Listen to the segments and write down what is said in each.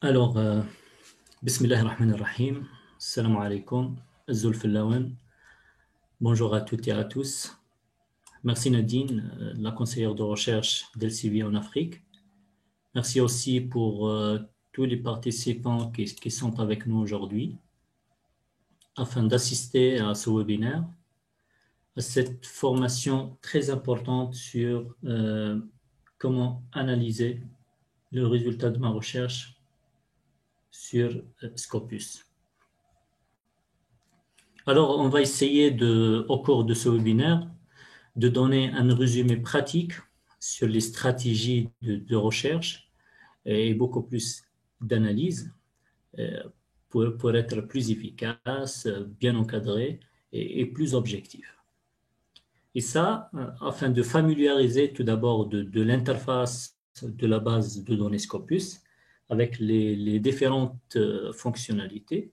Alors, Bismillah ar-Rahman ar-Rahim, Assalamu alaikum, Azul Fillawan, bonjour à toutes et à tous. Merci Nadine, la conseillère de recherche d'LCV en Afrique. Merci aussi pour tous les participants qui sont avec nous aujourd'hui afin d'assister à ce webinaire, à cette formation très importante sur comment analyser le résultat de ma recherche sur Scopus. Alors, on va essayer au cours de ce webinaire de donner un résumé pratique sur les stratégies de recherche et beaucoup plus d'analyse pour être plus efficace, bien encadré et plus objectif. Et ça, afin de familiariser tout d'abord de l'interface de la base de données Scopus avec les différentes fonctionnalités,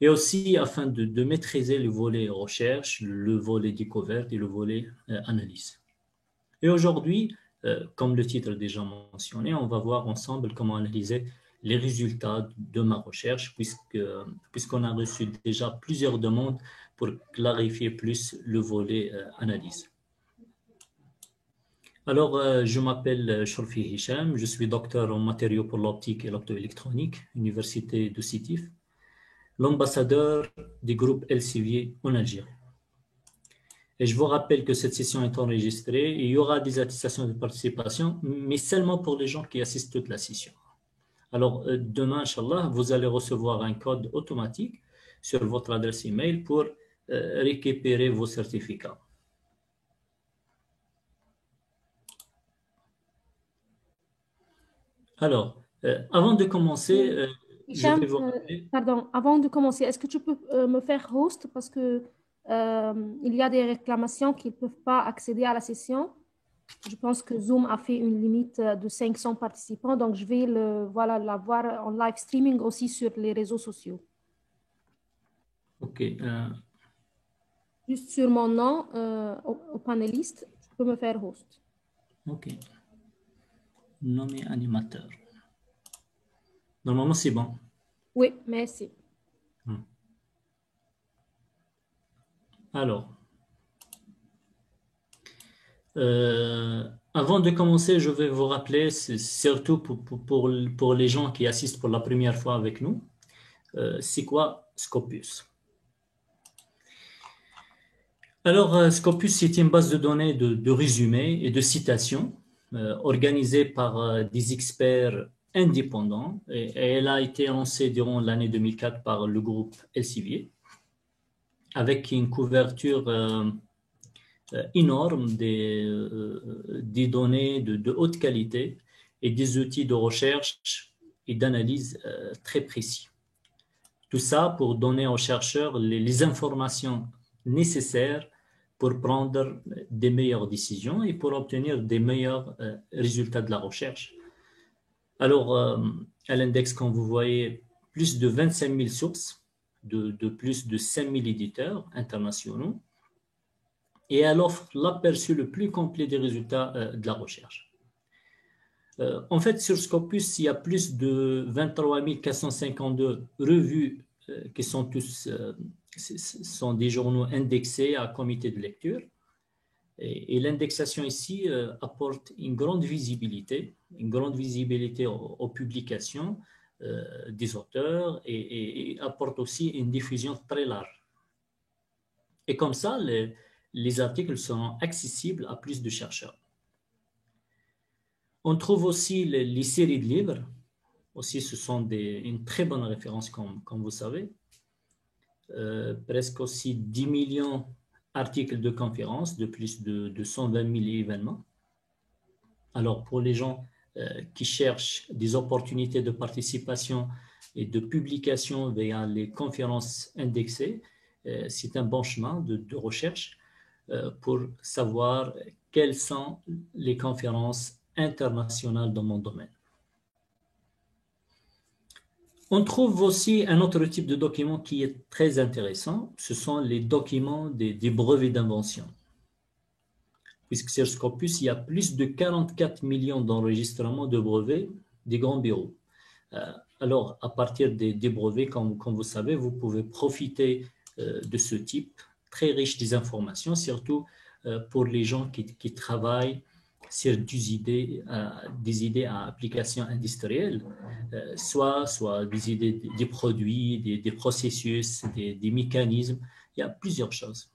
et aussi afin de maîtriser le volet recherche, le volet découverte et le volet analyse. Et aujourd'hui, comme le titre est déjà mentionné, on va voir ensemble comment analyser les résultats de ma recherche, puisqu'on a reçu déjà plusieurs demandes pour clarifier plus le volet analyse. Alors, je m'appelle Shorfi Hicham, je suis docteur en matériaux pour l'optique et l'optoélectronique, Université de Sétif, l'ambassadeur du groupe Elsevier en Algérie. Et je vous rappelle que cette session est enregistrée et il y aura des attestations de participation, mais seulement pour les gens qui assistent toute la session. Alors, demain, Inch'Allah, vous allez recevoir un code automatique sur votre adresse email pour récupérer vos certificats. Alors, avant de commencer, je vais vous rappeler... Pardon, avant de commencer, est-ce que tu peux me faire host parce que il y a des réclamations qui ne peuvent pas accéder à la session. Je pense que Zoom a fait une limite de 500 participants, donc je vais la voir en live streaming aussi sur les réseaux sociaux. Ok. Juste sur mon nom au panéliste, tu peux me faire host. Ok. Nommé animateur. Normalement, c'est bon. Oui, merci. Alors, avant de commencer, je vais vous rappeler, surtout pour les gens qui assistent pour la première fois avec nous, c'est quoi Scopus? Alors, Scopus, c'est une base de données de résumés et de citations organisée par des experts indépendants et elle a été lancée durant l'année 2004 par le groupe Elsevier avec une couverture énorme des données de haute qualité et des outils de recherche et d'analyse très précis. Tout ça pour donner aux chercheurs les informations nécessaires pour prendre des meilleures décisions et pour obtenir des meilleurs résultats de la recherche. Alors, à l'index, comme vous voyez, plus de 25 000 sources de plus de 5 000 éditeurs internationaux et elle offre l'aperçu le plus complet des résultats de la recherche. En fait, sur Scopus, il y a plus de 23 452 revues qui sont tous sont des journaux indexés à comité de lecture. Et l'indexation ici apporte une grande visibilité aux publications des auteurs et apporte aussi une diffusion très large. Et comme ça, les articles seront accessibles à plus de chercheurs. On trouve aussi les séries de livres. Aussi, ce sont une très bonne référence, comme vous savez. Presque aussi 10 millions d'articles de conférences, de plus de 120 000 événements. Alors, pour les gens qui cherchent des opportunités de participation et de publication via les conférences indexées, c'est un bon chemin de recherche pour savoir quelles sont les conférences internationales dans mon domaine. On trouve aussi un autre type de document qui est très intéressant, ce sont les documents des brevets d'invention. puisque sur Scopus, il y a plus de 44 millions d'enregistrements de brevets des grands bureaux. Alors, à partir des brevets, comme vous savez, vous pouvez profiter de ce type très riche des informations, surtout pour les gens qui travaillent sur des idées à application industrielle, soit des idées des produits, des processus, des mécanismes. Il y a plusieurs choses.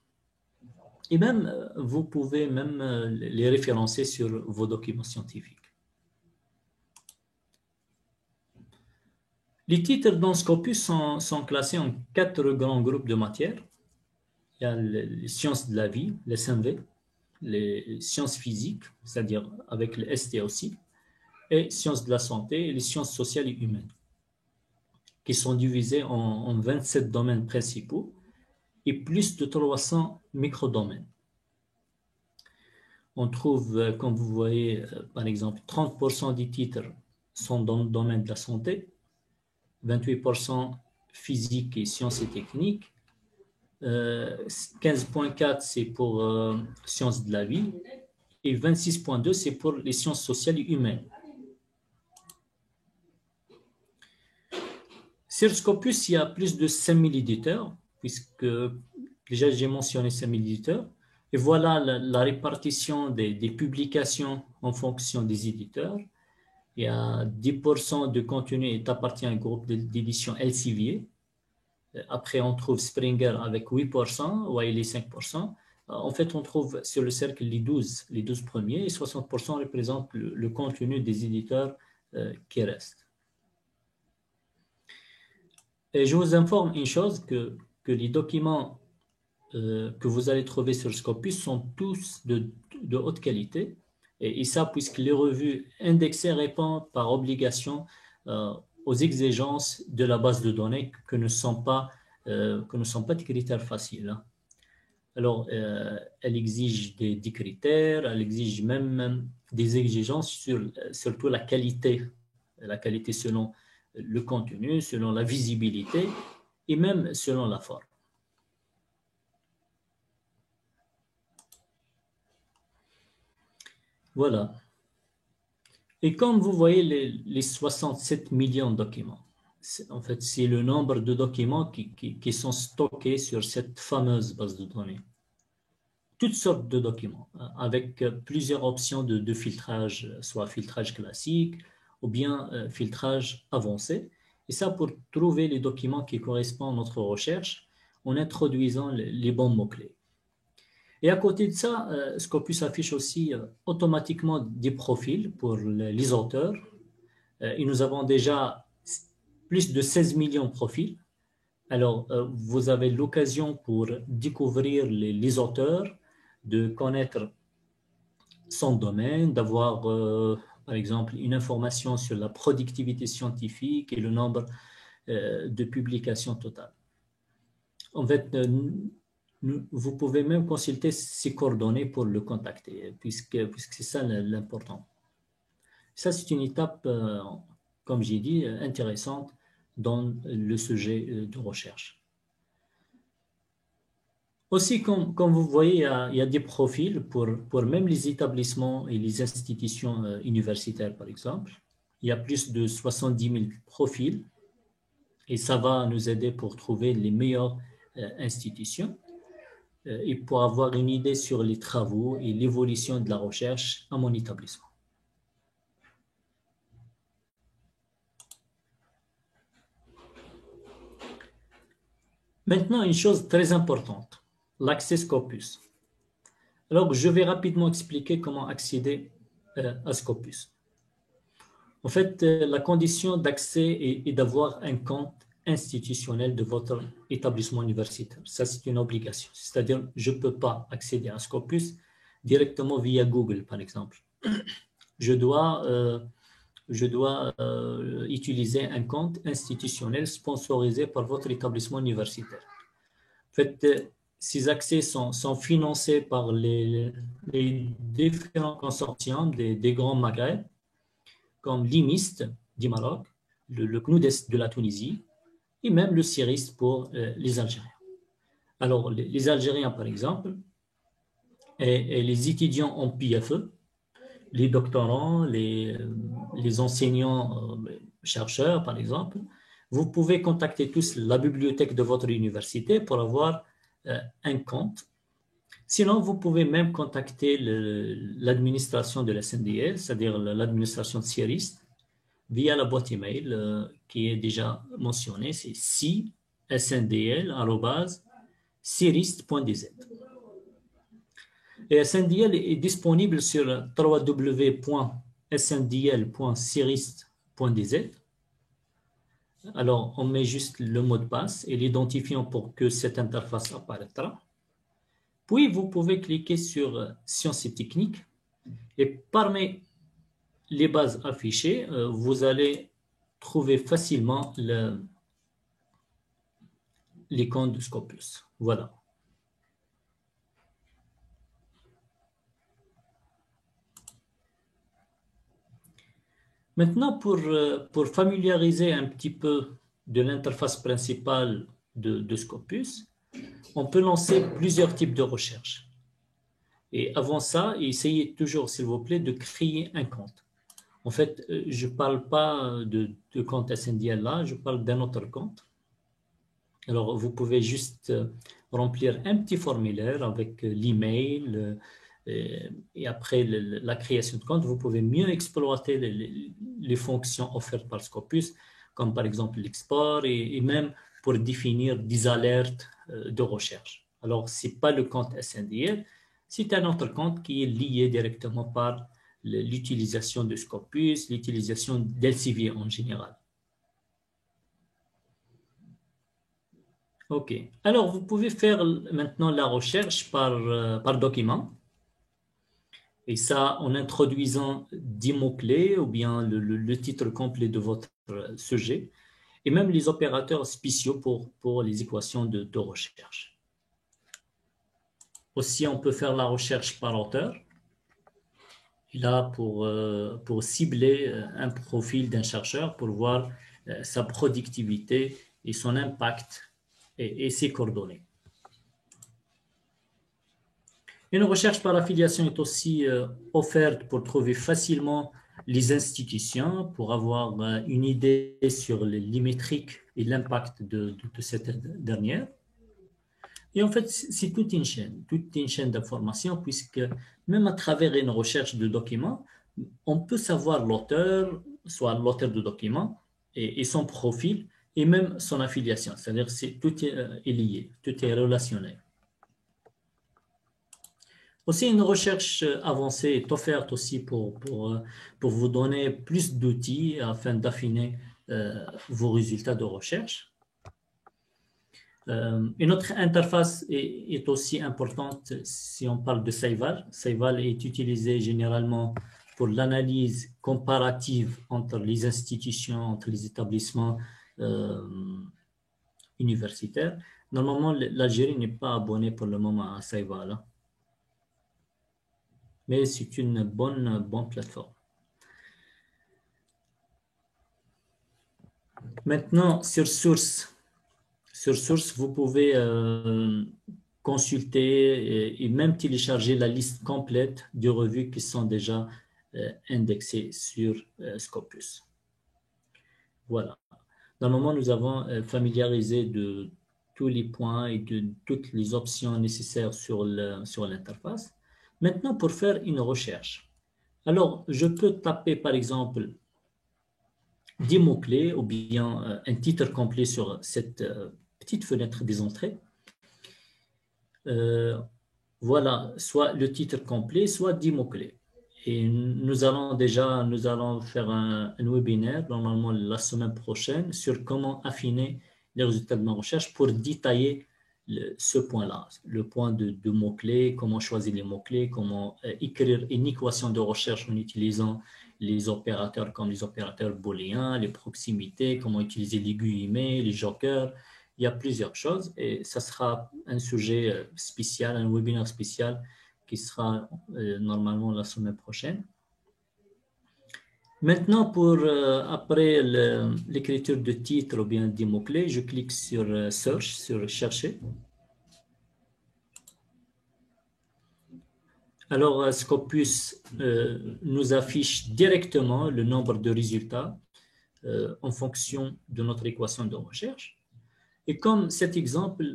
Et même, vous pouvez même les référencer sur vos documents scientifiques. Les titres dans Scopus sont classés en 4 grands groupes de matières. Il y a les sciences de la vie, les SMV, les sciences physiques, c'est-à-dire avec le ST aussi, et sciences de la santé et les sciences sociales et humaines, qui sont divisées en 27 domaines principaux et plus de 300 microdomaines. On trouve, comme vous voyez, par exemple, 30% des titres sont dans le domaine de la santé, 28% physique et sciences et techniques, 15,4 c'est pour sciences de la vie et 26,2 c'est pour les sciences sociales et humaines. Sur Scopus, il y a plus de 5000 éditeurs, puisque déjà j'ai mentionné 5000 éditeurs. Et voilà la répartition des publications en fonction des éditeurs. Il y a 10% de contenu qui appartient à un groupe d'édition Elsevier. Après, on trouve Springer avec 8%, Wiley 5%. En fait, on trouve sur le cercle les 12 premiers et 60% représentent le contenu des éditeurs qui restent. Et je vous informe une chose, que les documents que vous allez trouver sur Scopus sont tous de haute qualité. Et ça, puisque les revues indexées répondent par obligation aux exigences de la base de données que ne sont pas des critères faciles. Hein. Alors, elle exige des critères, elle exige même des exigences sur surtout la qualité selon le contenu, selon la visibilité et même selon la forme. Voilà. Et comme vous voyez les 67 millions de documents, en fait, c'est le nombre de documents qui sont stockés sur cette fameuse base de données. Toutes sortes de documents, avec plusieurs options de filtrage, soit filtrage classique ou bien filtrage avancé. Et ça pour trouver les documents qui correspondent à notre recherche en introduisant les bons mots-clés. Et à côté de ça, Scopus affiche aussi automatiquement des profils pour les auteurs. Et nous avons déjà plus de 16 millions de profils. Alors, vous avez l'occasion pour découvrir les auteurs, de connaître son domaine, d'avoir, par exemple, une information sur la productivité scientifique et le nombre de publications totales. En fait, vous pouvez même consulter ses coordonnées pour le contacter, puisque c'est ça l'important. Ça, c'est une étape, comme j'ai dit, intéressante dans le sujet de recherche. Aussi, comme vous voyez, il y a des profils pour même les établissements et les institutions universitaires, par exemple. Il y a plus de 70 000 profils et ça va nous aider pour trouver les meilleures institutions et pour avoir une idée sur les travaux et l'évolution de la recherche à mon établissement. Maintenant, une chose très importante, l'accès Scopus. Alors, je vais rapidement expliquer comment accéder à Scopus. En fait, la condition d'accès est d'avoir un compte institutionnel de votre établissement universitaire. Ça, c'est une obligation. C'est-à-dire, je ne peux pas accéder à Scopus directement via Google, par exemple. Je dois utiliser un compte institutionnel sponsorisé par votre établissement universitaire. En fait, ces accès sont financés par les différents consortiums des grands Maghreb, comme l'IMIST du Maroc, le CNUDES de la Tunisie, et même le CIRIST pour les Algériens. Alors, les Algériens, par exemple, et les étudiants en PFE, les doctorants, les enseignants, chercheurs, par exemple, vous pouvez contacter tous la bibliothèque de votre université pour avoir un compte. Sinon, vous pouvez même contacter l'administration de la SNDL, c'est-à-dire l'administration de CIRIST, via la boîte email qui est déjà mentionnée, c'est sndl@cirist.dz. Et SNDL est disponible sur www.sndl.cirist.dz. Alors, on met juste le mot de passe et l'identifiant pour que cette interface apparaîtra. Puis, vous pouvez cliquer sur Sciences et techniques et parmi les bases affichées, vous allez trouver facilement l'icône de Scopus. Voilà. Maintenant, pour familiariser un petit peu de l'interface principale de Scopus, on peut lancer plusieurs types de recherches. Et avant ça, essayez toujours, s'il vous plaît, de créer un compte. En fait, je ne parle pas de compte SNDL là, je parle d'un autre compte. Alors, vous pouvez juste remplir un petit formulaire avec l'email et après la création de compte, vous pouvez mieux exploiter les fonctions offertes par Scopus, comme par exemple l'export et même pour définir des alertes de recherche. Alors, ce n'est pas le compte SNDL, c'est un autre compte qui est lié directement par l'utilisation de Scopus, l'utilisation d'Elsevier en général. OK. Alors, vous pouvez faire maintenant la recherche par document. Et ça, en introduisant 10 mots-clés ou bien le titre complet de votre sujet et même les opérateurs spéciaux pour les équations de recherche. Aussi, on peut faire la recherche par auteur. Et là, pour cibler un profil d'un chercheur, pour voir sa productivité et son impact et ses coordonnées. Une recherche par affiliation est aussi offerte pour trouver facilement les institutions, pour avoir une idée sur les métriques et l'impact de cette dernière. Et en fait, c'est toute une chaîne d'informations, puisque même à travers une recherche de documents, on peut savoir l'auteur, soit l'auteur de document et son profil, et même son affiliation. C'est-à-dire que tout est lié, tout est relationnel. Aussi, une recherche avancée est offerte aussi pour vous donner plus d'outils afin d'affiner vos résultats de recherche. Une autre interface est aussi importante si on parle de Saival. Saival est utilisé généralement pour l'analyse comparative entre les institutions, entre les établissements universitaires. Normalement, l'Algérie n'est pas abonnée pour le moment à Saival, hein. Mais c'est une bonne plateforme. Maintenant, sur Source, vous pouvez consulter et même télécharger la liste complète de revues qui sont déjà indexées sur Scopus. Voilà. Normalement, nous avons familiarisé de tous les points et de toutes les options nécessaires sur l'interface. Maintenant, pour faire une recherche. Alors, je peux taper, par exemple, 10 mots-clés ou bien un titre complet sur cette petite fenêtre des entrées. Voilà, soit le titre complet, soit 10 mots-clés. Et nous allons faire un webinaire, normalement la semaine prochaine, sur comment affiner les résultats de ma recherche pour détailler ce point-là, le point de mots-clés, comment choisir les mots-clés, comment écrire une équation de recherche en utilisant les opérateurs comme les opérateurs booléens, les proximités, comment utiliser l'aiguille email, les jokers. Il y a plusieurs choses et ça sera un sujet spécial, un webinaire spécial qui sera normalement la semaine prochaine. Maintenant, après l'écriture de titre ou bien des mots-clés, je clique sur Search, sur Chercher. Alors, Scopus nous affiche directement le nombre de résultats en fonction de notre équation de recherche. Et comme cet exemple,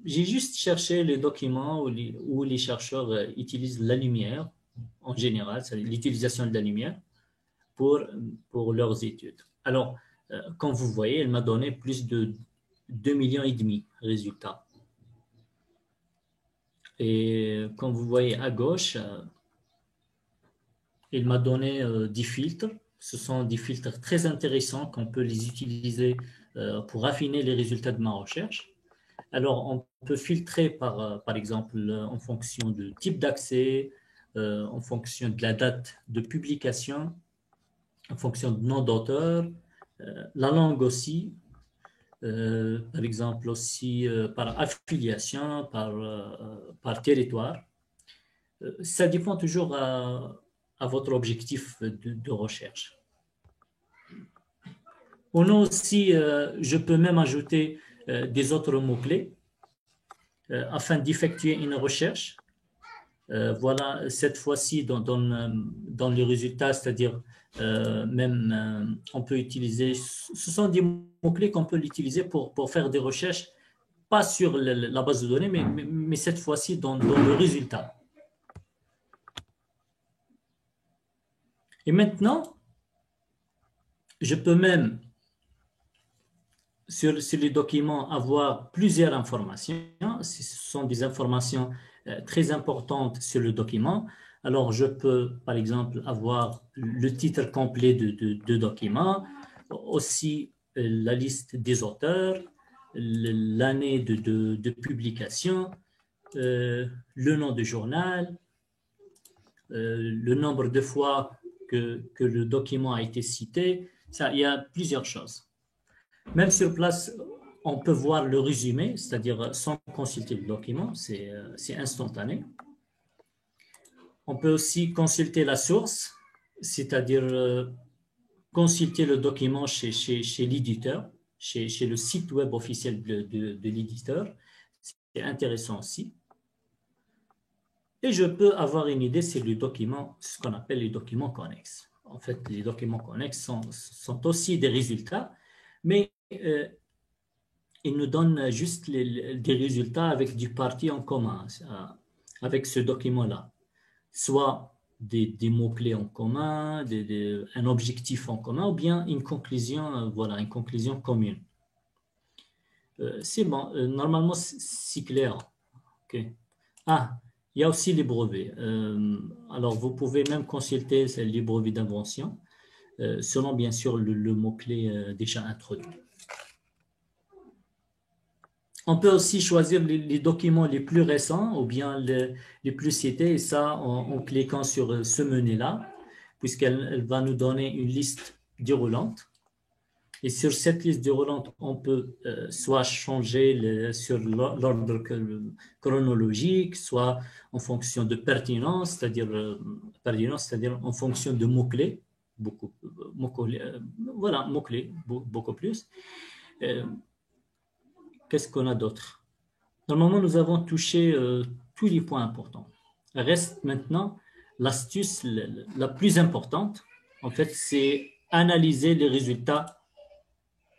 j'ai juste cherché les documents où les chercheurs utilisent la lumière, en général, c'est l'utilisation de la lumière pour leurs études. Alors, comme vous voyez, elle m'a donné plus de 2,5 millions de résultats. Et comme vous voyez à gauche, il m'a donné 10 filtres. Ce sont des filtres très intéressants qu'on peut les utiliser pour affiner les résultats de ma recherche. Alors, on peut filtrer par exemple en fonction du type d'accès, en fonction de la date de publication, en fonction du nom d'auteur, la langue aussi, par exemple aussi par affiliation, par territoire. Ça dépend toujours à votre objectif de recherche. On a aussi, je peux même ajouter des autres mots-clés afin d'effectuer une recherche. Voilà, cette fois-ci, dans les résultats, c'est-à-dire même on peut utiliser, ce sont des mots-clés qu'on peut utiliser pour faire des recherches, pas sur la base de données, mais cette fois-ci dans le résultat. Et maintenant, je peux même, sur les documents, avoir plusieurs informations. Ce sont des informations très importantes sur le document. Alors, je peux, par exemple, avoir le titre complet de document, aussi la liste des auteurs, l'année de publication, le nom du journal, le nombre de fois que le document a été cité. Ça, il y a plusieurs choses. Même sur place, on peut voir le résumé, c'est-à-dire sans consulter le document, c'est instantané. On peut aussi consulter la source, c'est-à-dire consulter le document chez l'éditeur, chez le site web officiel de l'éditeur. C'est intéressant aussi. Et je peux avoir une idée sur les documents, ce qu'on appelle les documents connexes. En fait, les documents connexes sont aussi des résultats, mais ils nous donnent juste des résultats avec du parti en commun, avec ce document-là. Soit des mots-clés en commun, un objectif en commun, ou bien une conclusion, voilà, une conclusion commune. C'est bon, normalement c'est clair. Okay. Ah, il y a aussi les brevets. Alors, vous pouvez même consulter les brevets d'invention, selon bien sûr le mot-clé déjà introduit. On peut aussi choisir les documents les plus récents ou bien les plus cités, et ça en cliquant sur ce menu-là, puisqu'elle va nous donner une liste déroulante. Et sur cette liste déroulante, on peut soit changer sur l'ordre chronologique, soit en fonction de pertinence, c'est-à-dire en fonction de mots-clés, voilà, mots-clés, beaucoup plus. Qu'est-ce qu'on a d'autre? Normalement, nous avons touché tous les points importants. Reste maintenant l'astuce la plus importante. En fait, c'est analyser les résultats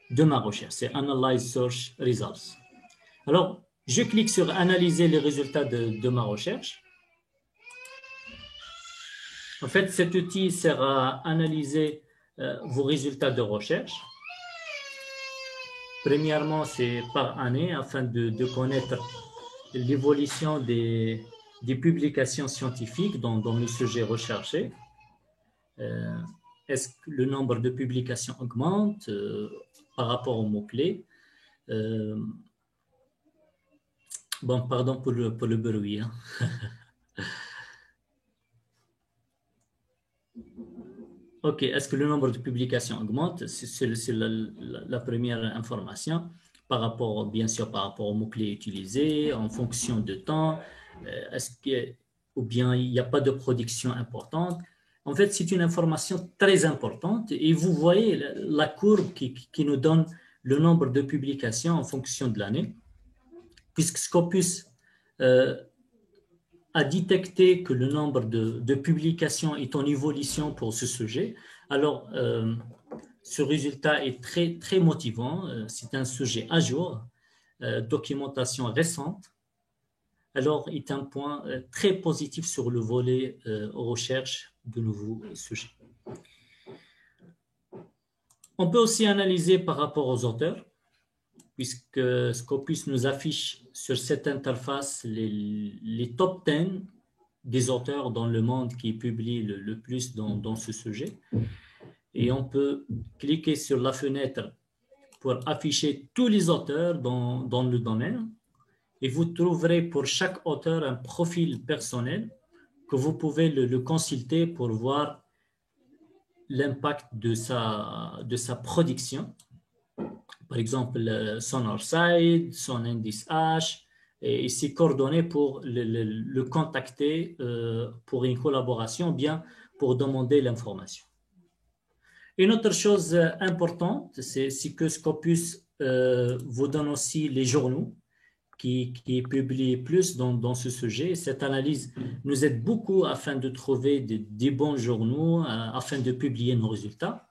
de ma recherche. C'est Analyze Search Results. Alors, je clique sur Analyser les résultats de ma recherche. En fait, cet outil sert à analyser vos résultats de recherche. Premièrement, c'est par année afin de connaître l'évolution des publications scientifiques dans le sujet recherché. Est-ce que le nombre de publications augmente par rapport aux mots-clés? Bon, pardon pour le bruit. Hein. OK, est-ce que le nombre de publications augmente? C'est la première information par rapport, bien sûr, par rapport aux mots-clés utilisés, en fonction de temps, ou bien il n'y a pas de production importante. En fait, c'est une information très importante et vous voyez la courbe qui nous donne le nombre de publications en fonction de l'année, puisque Scopus a détecté que le nombre de publications est en évolution pour ce sujet. Alors, ce résultat est très, très motivant. C'est un sujet à jour, documentation récente. Alors, est un point très positif sur le volet recherche de nouveaux sujets. On peut aussi analyser par rapport aux auteurs, puisque Scopus nous affiche sur cette interface les top 10 des auteurs dans le monde qui publient le plus dans ce sujet. Et on peut cliquer sur la fenêtre pour afficher tous les auteurs dans le domaine. Et vous trouverez pour chaque auteur un profil personnel que vous pouvez le consulter pour voir l'impact de sa production. Par exemple, son orside, son indice H, et ses coordonnées pour le contacter pour une collaboration, bien pour demander l'information. Une autre chose importante, c'est que Scopus vous donne aussi les journaux qui publient plus dans ce sujet. Cette analyse nous aide beaucoup afin de trouver des bons journaux, afin de publier nos résultats.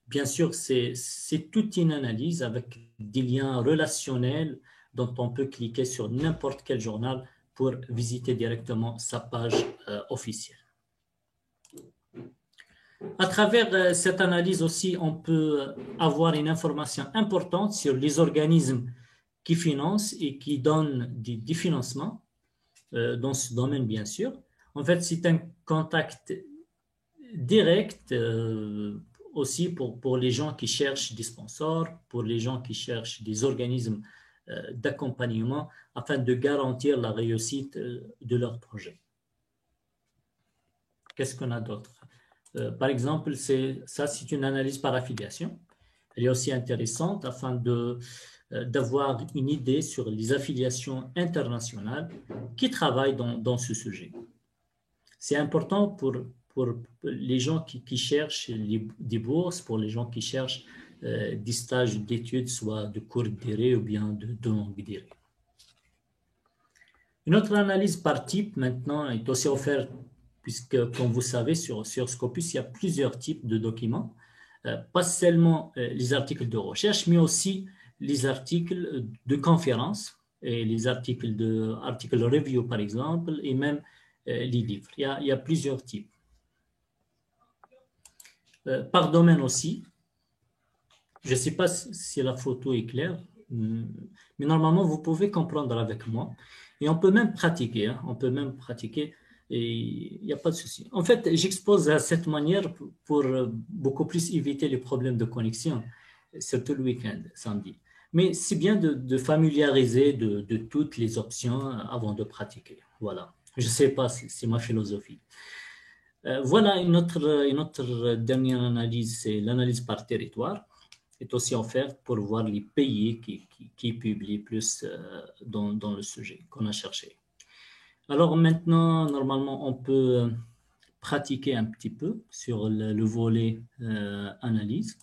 Bien sûr, c'est toute une analyse avec des liens relationnels dont on peut cliquer sur n'importe quel journal pour visiter directement sa page officielle. À travers cette analyse aussi, on peut avoir une information importante sur les organismes qui financent et qui donnent des financements dans ce domaine, bien sûr. En fait, c'est un contact direct aussi pour les gens qui cherchent des sponsors, pour les gens qui cherchent des organismes d'accompagnement afin de garantir la réussite de leur projet. Qu'est-ce qu'on a d'autre? Par exemple, c'est une analyse par affiliation. Elle est aussi intéressante afin d'avoir une idée sur les affiliations internationales qui travaillent dans ce sujet. C'est important pour les gens qui cherchent des bourses, pour les gens qui cherchent des stages d'études, soit de courte durée ou bien de longue durée. Une autre analyse par type maintenant est aussi offerte, puisque, comme vous savez, sur Scopus, il y a plusieurs types de documents, pas seulement les articles de recherche, mais aussi les articles de conférences et les articles review, par exemple, et même les livres. Il y a plusieurs types. Par domaine aussi, je ne sais pas si la photo est claire, mais normalement, vous pouvez comprendre avec moi. Et on peut même pratiquer, hein, on peut même pratiquer. Et il n'y a pas de souci. En fait, j'expose à cette manière pour beaucoup plus éviter les problèmes de connexion, surtout le week-end, samedi. Mais c'est bien de familiariser de toutes les options avant de pratiquer. Voilà. Je ne sais pas, c'est ma philosophie. Voilà une autre dernière analyse, c'est l'analyse par territoire. Est aussi offerte pour voir les pays qui publient plus dans le sujet qu'on a cherché. Alors maintenant, normalement, on peut pratiquer un petit peu sur le volet analyse.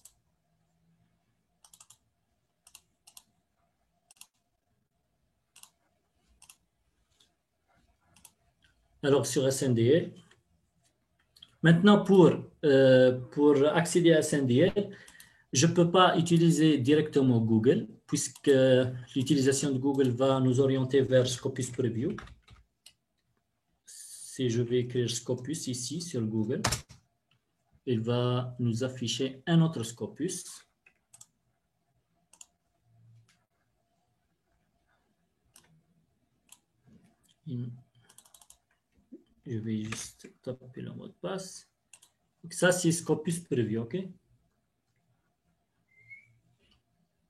Alors sur SNDL, maintenant pour accéder à SNDL, je ne peux pas utiliser directement Google, puisque l'utilisation de Google va nous orienter vers Scopus Preview. Si je vais écrire Scopus ici sur Google, il va nous afficher un autre Scopus. Je vais juste taper le mot de passe. Donc ça, c'est Scopus Preview, OK?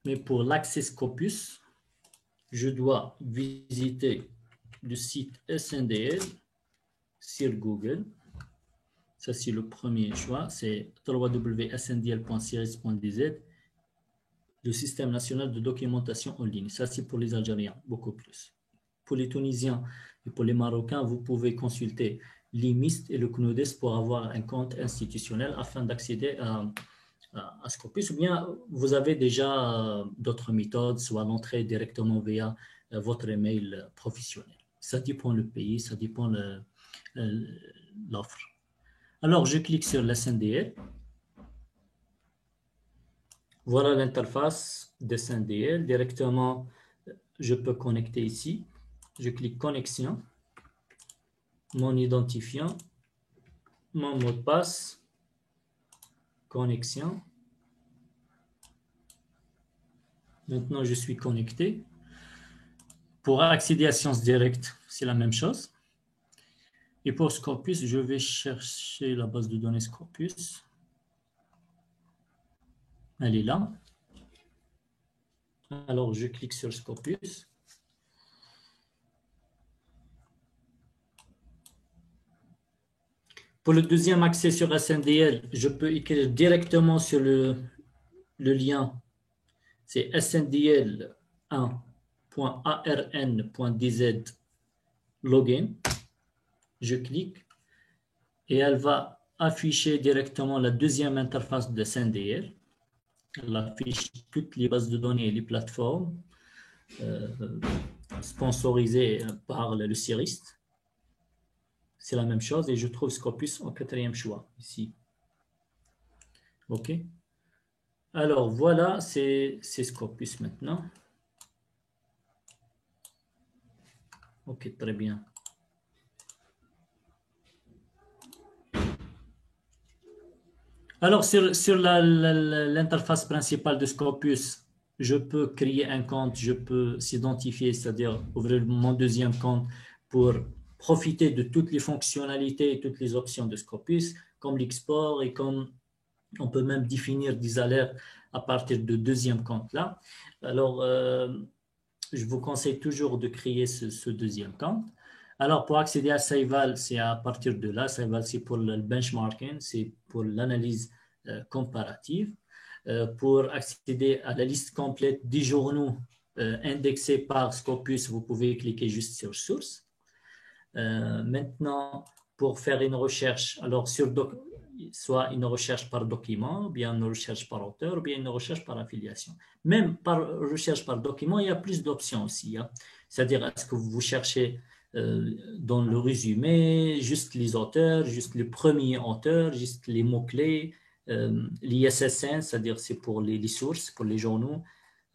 Mais pour l'accès Scopus, je dois visiter le site SNDL sur Google. Ça, c'est le premier choix. C'est www.sndl.crs.dz, le système national de documentation en ligne. Ça, c'est pour les Algériens, beaucoup plus. Pour les Tunisiens et pour les Marocains, vous pouvez consulter l'IMIST et le CNUDES pour avoir un compte institutionnel afin d'accéder à Scopus, ou bien vous avez déjà d'autres méthodes, soit l'entrée directement via votre email professionnel. Ça dépend le pays, ça dépend l'offre. Alors, je clique sur la SNDL. Voilà l'interface de SNDL. Directement, je peux connecter ici. Je clique connexion, mon identifiant, mon mot de passe, connexion. Maintenant, je suis connecté. Pour accéder à Sciences Direct, c'est la même chose. Et pour Scopus, je vais chercher la base de données Scopus. Elle est là. Alors, je clique sur Scopus. Pour le deuxième accès sur SNDL, je peux écrire directement sur le lien. C'est sndl1.arn.dz login. Je clique et elle va afficher directement la deuxième interface de SNDL. Elle affiche toutes les bases de données et les plateformes sponsorisées par le CIRIST. C'est la même chose et je trouve Scopus en quatrième choix ici. OK. Alors voilà, c'est Scopus maintenant. OK, très bien. Alors sur l'interface principale de Scopus, je peux créer un compte, je peux s'identifier, c'est-à-dire ouvrir mon deuxième compte pour profiter de toutes les fonctionnalités et toutes les options de Scopus, comme l'export et comme on peut même définir des alertes à partir de deuxième compte là. Alors, je vous conseille toujours de créer ce deuxième compte. Alors, pour accéder à Saival, c'est à partir de là. Saival, c'est pour le benchmarking, c'est pour l'analyse comparative. Pour accéder à la liste complète des journaux indexés par Scopus, vous pouvez cliquer juste sur Source. Maintenant, pour faire une recherche, alors soit une recherche par document, ou bien une recherche par auteur, ou bien une recherche par affiliation. Même par recherche par document, il y a plus d'options aussi. Hein. C'est-à-dire, est-ce que vous cherchez dans le résumé, juste les auteurs, juste les premiers auteurs, juste les mots-clés, l'ISSN, c'est-à-dire c'est pour les sources, pour les journaux.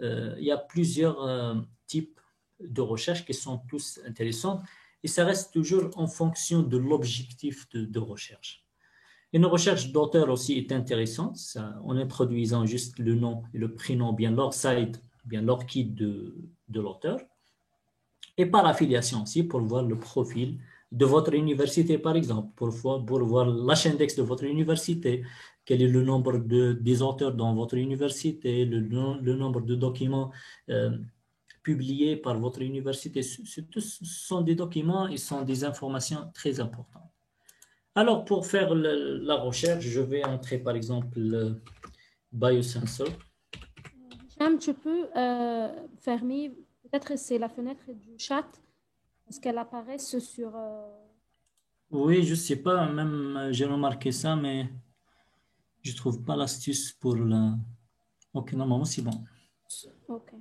Il y a plusieurs types de recherches qui sont tous intéressantes. Et ça reste toujours en fonction de l'objectif de recherche. Une recherche d'auteur aussi est intéressante, en introduisant juste le nom et le prénom, bien leur site, bien l'orchide de l'auteur. Et par affiliation aussi, pour voir le profil de votre université, par exemple, pour voir l'index de votre université, quel est le nombre des auteurs dans votre université, le nombre de documents publiés par votre université. Ce sont des documents et sont des informations très importantes. Alors, pour faire la recherche, je vais entrer par exemple le biosensor. Hicham, tu peux fermer, peut-être c'est la fenêtre du chat, parce qu'elle apparaît sur... Oui, je ne sais pas, même j'ai remarqué ça, mais je ne trouve pas l'astuce pour la... Ok, normalement c'est bon. OK.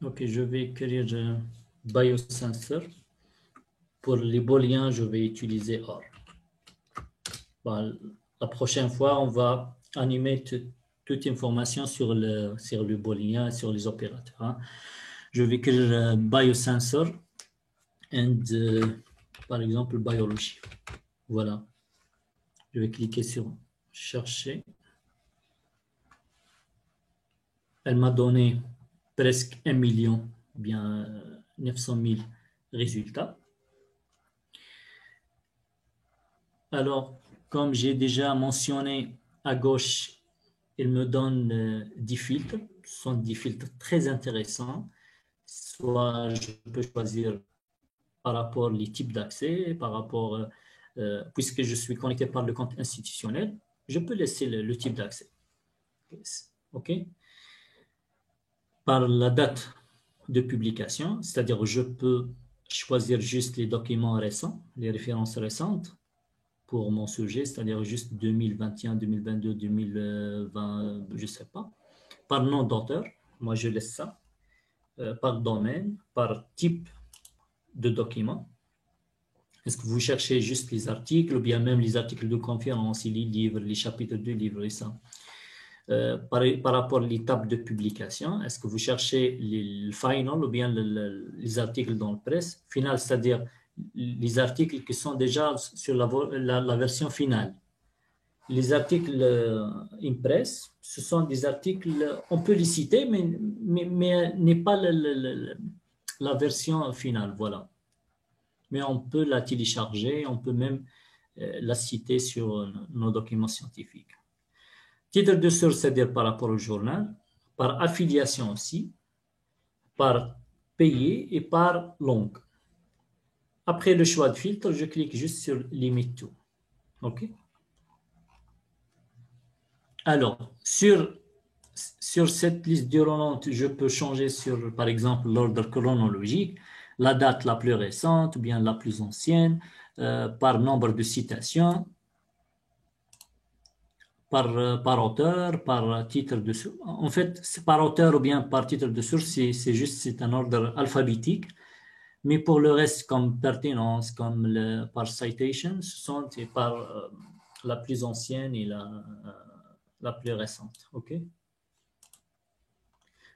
Ok, je vais écrire biosensor. Pour les booléens, je vais utiliser OR. Bon, la prochaine fois, on va animer toute information sur le booléen, sur les opérateurs. Hein. Je vais écrire biosensor and, par exemple, biology. Voilà. Je vais cliquer sur chercher. Elle m'a donné presque 1 million, bien 900 000 résultats. Alors, comme j'ai déjà mentionné à gauche, il me donne 10 filtres. Ce sont 10 filtres très intéressants. Soit je peux choisir par rapport aux types d'accès, par rapport, puisque je suis connecté par le compte institutionnel, je peux laisser le type d'accès. OK? Par la date de publication, c'est-à-dire je peux choisir juste les documents récents, les références récentes pour mon sujet, c'est-à-dire juste 2021, 2022, 2020, je ne sais pas. Par nom d'auteur, moi je laisse ça. par domaine, par type de document. Est-ce que vous cherchez juste les articles ou bien même les articles de conférence, les livres, les chapitres de livres et ça? Par rapport à l'étape de publication, est-ce que vous cherchez le final ou bien les articles dans le presse? Final, c'est-à-dire les articles qui sont déjà sur la version finale. Les articles Impress, ce sont des articles, on peut les citer, mais n'est pas la version finale, voilà. Mais on peut la télécharger, on peut même la citer sur nos documents scientifiques. Titre de source, c'est-à-dire par rapport au journal, par affiliation aussi, par pays et par langue. Après le choix de filtre, je clique juste sur Limit to. OK? Alors, sur cette liste déroulante, je peux changer sur, par exemple, l'ordre chronologique, la date la plus récente ou bien la plus ancienne, par nombre de citations, par auteur, par titre de source. En fait, c'est par auteur ou bien par titre de source, c'est un ordre alphabétique. Mais pour le reste, comme pertinence, comme par citation, ce sont par la plus ancienne et la plus récente. OK?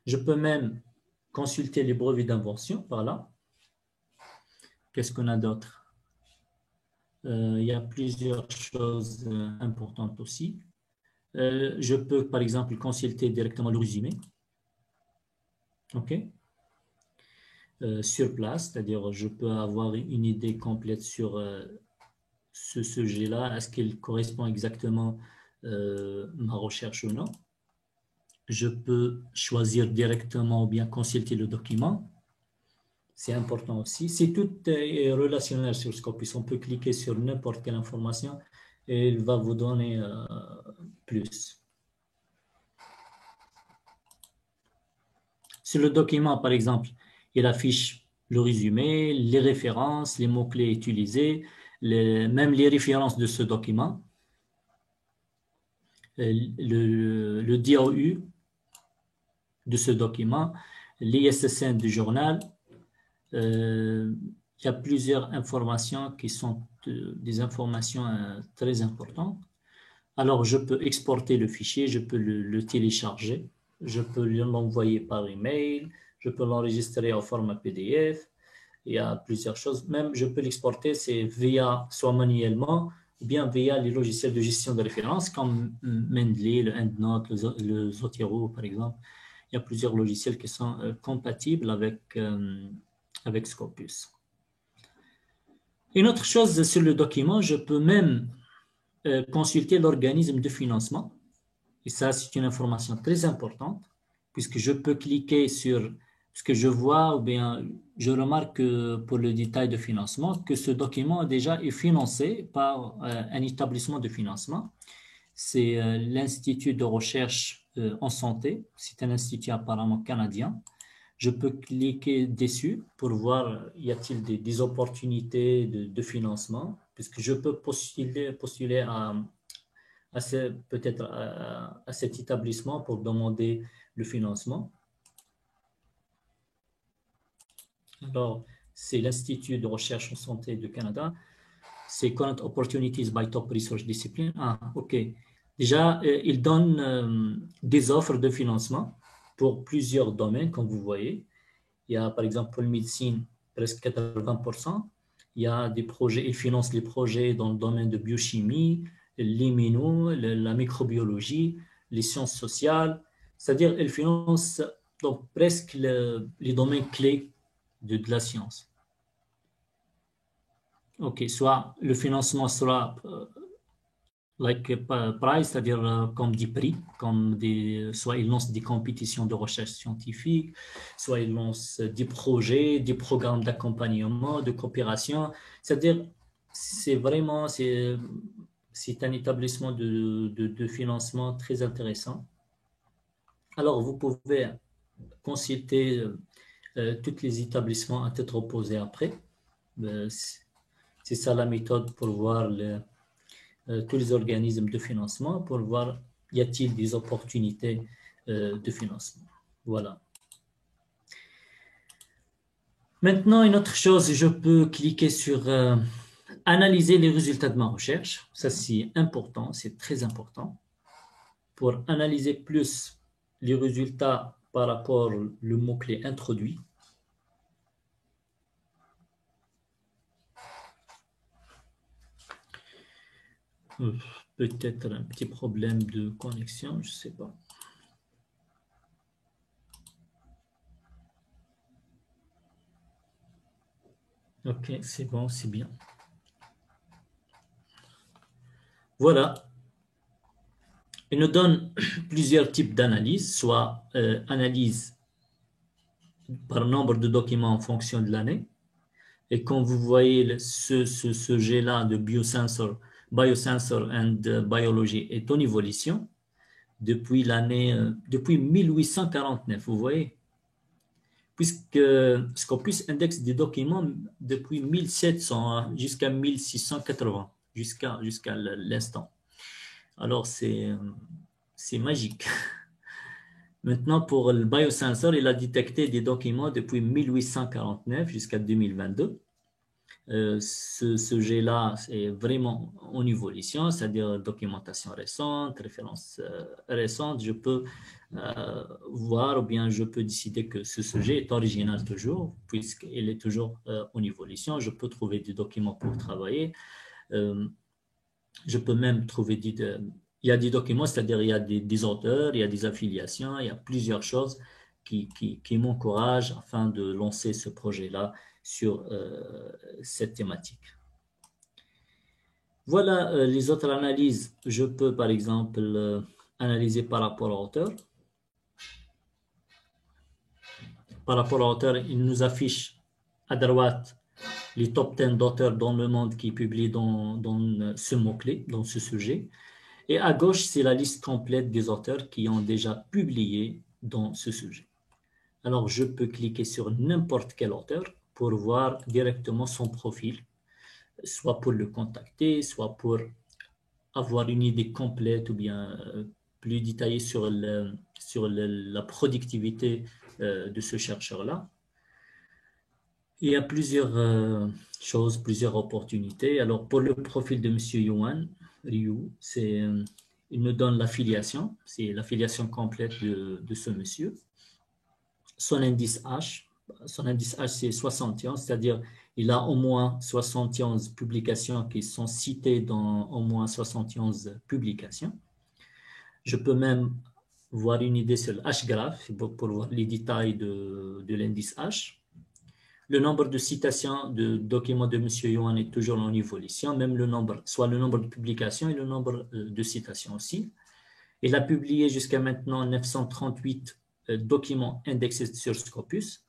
Je peux même consulter les brevets d'invention. Voilà. Qu'est-ce qu'on a d'autre? Il y a plusieurs choses importantes aussi. Je peux, par exemple, consulter directement le résumé. OK? Sur place, c'est-à-dire je peux avoir une idée complète sur ce sujet-là. Est-ce qu'il correspond exactement ma recherche ou non? Je peux choisir directement ou bien consulter le document. C'est important aussi. C'est tout relationnel sur Scopus. On peut cliquer sur n'importe quelle information et il va vous donner plus. Sur le document, par exemple, il affiche le résumé, les références, les mots-clés utilisés, même les références de ce document, le DOU de ce document, l'ISSN du journal. Il y a plusieurs informations qui sont des informations très importantes. Alors, je peux exporter le fichier, je peux le télécharger, je peux l'envoyer par email, je peux l'enregistrer au format PDF. Il y a plusieurs choses. Même, je peux l'exporter, c'est via soit manuellement ou bien via les logiciels de gestion de référence comme Mendeley, le EndNote, le Zotero, par exemple. Il y a plusieurs logiciels qui sont compatibles avec Scopus. Une autre chose sur le document, je peux même consulter l'organisme de financement. Et ça, c'est une information très importante, puisque je peux cliquer sur ce que je vois, ou bien je remarque que pour le détail de financement, que ce document déjà est financé par un établissement de financement. C'est l'Institut de recherche en santé. C'est un institut apparemment canadien. Je peux cliquer dessus pour voir y a-t-il des opportunités de financement, puisque je peux postuler peut-être à cet établissement pour demander le financement. Alors, c'est l'Institut de recherche en santé du Canada. C'est Current Opportunities by Top Research Discipline. Ah, OK. Déjà, il donne des offres de financement pour plusieurs domaines, comme vous voyez. Il y a, par exemple, pour la médecine, presque 80%. Il y a des projets, il finance les projets dans le domaine de biochimie, l'immuno, la microbiologie, les sciences sociales. C'est-à-dire, il finance donc presque les domaines clés de la science. OK, soit le financement sera like prize, c'est-à-dire comme des prix, soit ils lancent des compétitions de recherche scientifique, soit ils lancent des projets, des programmes d'accompagnement, de coopération. C'est-à-dire, c'est un établissement de financement très intéressant. Alors, vous pouvez consulter tous les établissements à tête reposée après. C'est ça la méthode pour voir tous les organismes de financement, pour voir y a-t-il des opportunités de financement. Voilà. Maintenant, une autre chose, je peux cliquer sur analyser les résultats de ma recherche. Ça, c'est important, c'est très important. Pour analyser plus les résultats par rapport au mot-clé introduit. Peut-être un petit problème de connexion, je ne sais pas. Ok, c'est bon, c'est bien. Voilà. Il nous donne plusieurs types d'analyses, soit analyse par nombre de documents en fonction de l'année. Et quand vous voyez ce jet-là de Biosensor and Biology est en évolution depuis depuis 1849, vous voyez, puisque Scopus indexe des documents depuis 1700 jusqu'à 1680, jusqu'à l'instant. Alors, c'est magique. Maintenant, pour le biosensor, il a détecté des documents depuis 1849 jusqu'à 2022. Ce jet-là, c'est vraiment en évolution, c'est-à-dire documentation récente, références récentes. Je peux voir ou bien je peux décider que ce sujet est original toujours, puisqu'il est toujours en évolution. Je peux trouver des documents pour travailler. Je peux même trouver il y a des documents, c'est-à-dire il y a des auteurs, il y a des affiliations, il y a plusieurs choses qui m'encouragent afin de lancer ce projet-là sur cette thématique. Voilà les autres analyses. Je peux par exemple analyser par rapport à l'auteur. Par rapport à l'auteur, il nous affiche à droite les top 10 d'auteurs dans le monde qui publient dans ce mot-clé, dans ce sujet. Et à gauche, c'est la liste complète des auteurs qui ont déjà publié dans ce sujet. Alors, je peux cliquer sur n'importe quel auteur pour voir directement son profil, soit pour le contacter, soit pour avoir une idée complète ou bien plus détaillée sur la productivité de ce chercheur-là. Il y a plusieurs choses, plusieurs opportunités. Alors, pour le profil de M. Yuan Ryu, il me donne l'affiliation, c'est l'affiliation complète de ce monsieur. Son indice H, c'est 71, c'est-à-dire il a au moins 71 publications qui sont citées dans au moins 71 publications. Je peux même voir une idée sur le H-graph pour voir les détails de l'indice H. Le nombre de citations de documents de M. Yuan est toujours en évolution, même le nombre, soit le nombre de publications et le nombre de citations aussi. Il a publié jusqu'à maintenant 938 documents indexés sur Scopus.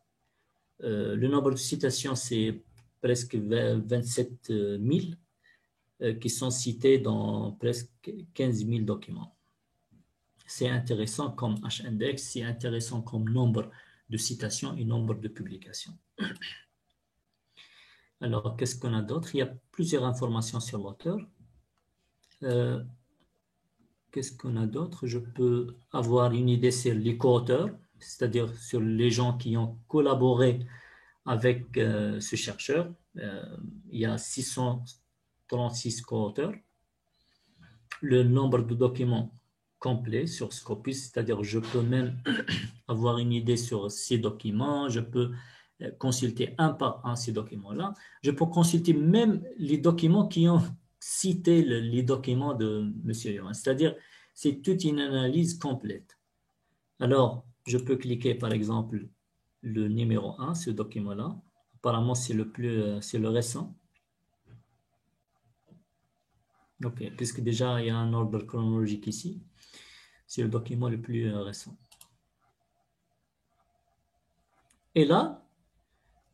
Le nombre de citations, c'est presque 27 000 qui sont cités dans presque 15 000 documents. C'est intéressant comme H-index, c'est intéressant comme nombre de citations et nombre de publications. Alors, qu'est-ce qu'on a d'autre? Il y a plusieurs informations sur l'auteur. Qu'est-ce qu'on a d'autre? Je peux avoir une idée sur les co-auteurs, c'est-à-dire sur les gens qui ont collaboré avec ce chercheur. Il y a 636 co-auteurs. Le nombre de documents complets sur Scopus, c'est-à-dire je peux même avoir une idée sur ces documents, je peux consulter un par un ces documents-là. Je peux consulter même les documents qui ont cité les documents de M. Yuan. C'est-à-dire, c'est toute une analyse complète. Alors, je peux cliquer, par exemple, le numéro 1, ce document-là. Apparemment, c'est le récent. OK, puisque déjà, il y a un ordre chronologique ici. C'est le document le plus récent. Et là,